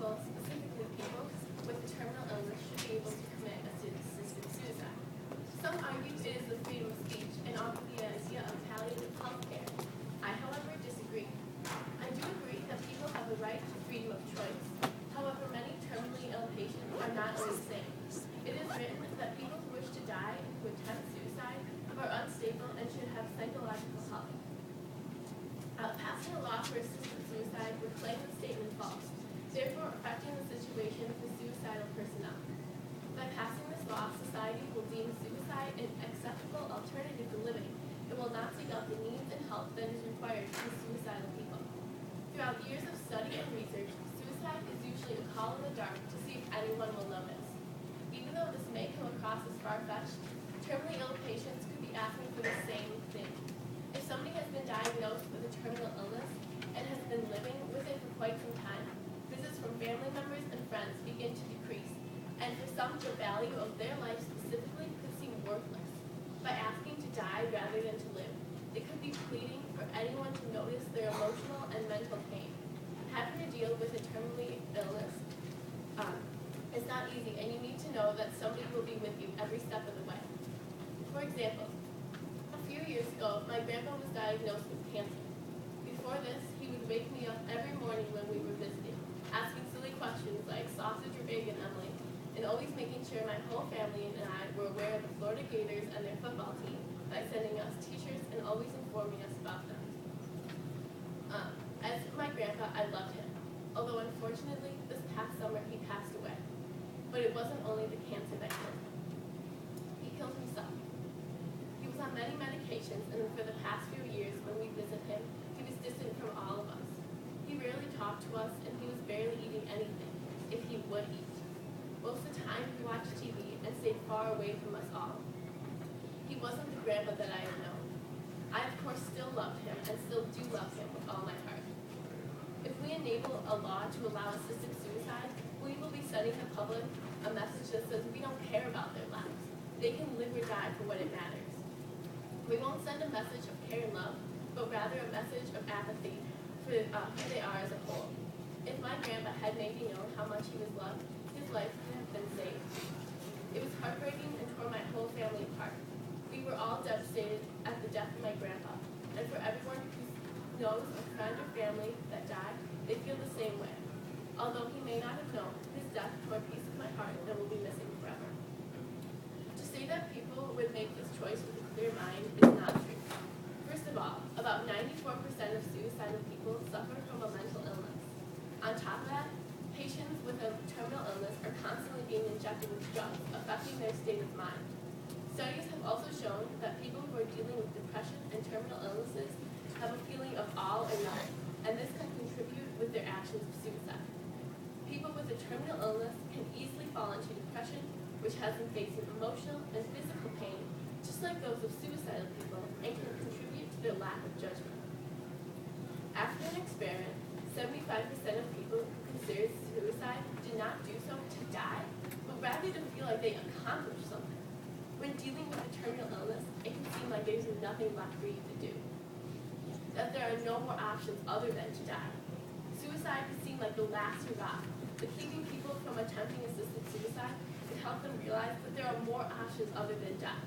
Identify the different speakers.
Speaker 1: people, specifically people with a terminal illness, should be able to commit assisted suicide. Some argue it is the freedom of speech and offer the idea of palliative health care. I, however, disagree. I do agree that people have the right to freedom of choice. However, many terminally ill patients are not always sane. It is written that people who wish to die and who attempt suicide are unstable and should have psychological help. Passing a law for assisted suicide would claim the statement false, therefore affecting the situation for suicidal personnel. By passing this law, society will deem suicide an acceptable alternative to living. It will not seek out the needs and help that is required for suicidal people. Throughout years of study and research, suicide is usually a call in the dark to see if anyone will notice. Even though this may come across as far-fetched, terminally ill patients could be asking for the same thing. If somebody has been diagnosed with a terminal illness and has been living with it for quite some time, visits from family members and friends begin to decrease, and for some, the value of their life specifically could seem worthless. By asking to die rather than to live, they could be pleading for anyone to notice their emotional and mental pain. Having to deal with a terminally illness is not easy, and you need to know that somebody will be with you every step of the way. For example, a few years ago, my grandpa was diagnosed with cancer. Before this, he would wake me up every morning when we were visiting, asking silly questions like sausage or bacon, Emily, and always making sure my whole family and I were aware of the Florida Gators and their football team by sending us t-shirts and always informing us about them. As my grandpa, I loved him, although unfortunately, this past summer he passed away. But it wasn't only the cancer that killed him. He killed himself. He was on many medications, and for the past few years when we visit him, he was distant from all of us. He rarely talked to us, and he was barely eating anything, if he would eat. Most of the time, he watched TV and stayed far away from us all. He wasn't the grandpa that I had known. I, of course, still loved him and still do love him with all my heart. If we enable a law to allow assisted suicide, we will be sending the public a message that says we don't care about their lives. They can live or die for what it matters. We won't send a message of care and love, but rather a message of apathy for who they are as a whole. If my grandpa had made me know how much he was loved, his life could have been saved. It was heartbreaking and tore my whole family apart. We were all devastated at the death of my grandpa, and for everyone who knows a friend or family that died, they feel the same way. Although he may not have known, his death tore a piece of my heart that will be missing forever. To say that people would make this choice with a clear mind is not true. First of all, about 94% of suicidal people suffer from a mental illness. On top of that, patients with a terminal illness are constantly being injected with drugs, affecting their state of mind. Studies have also shown that people who are dealing with depression and terminal illnesses have a feeling of all or none, and this can contribute with their actions of suicide. People with a terminal illness can easily fall into depression, which has them facing emotional and physical pain, just like those of suicidal people, and can contribute to their lack of judgment. After an experiment, 75% of people who considered suicide did not do so to die, but rather to feel like they accomplished something. When dealing with a terminal illness, it can seem like there's nothing left for you to do, that there are no more options other than to die. Suicide can seem like the last hurrah, but keeping people from attempting assisted suicide can help them realize that there are more options other than death.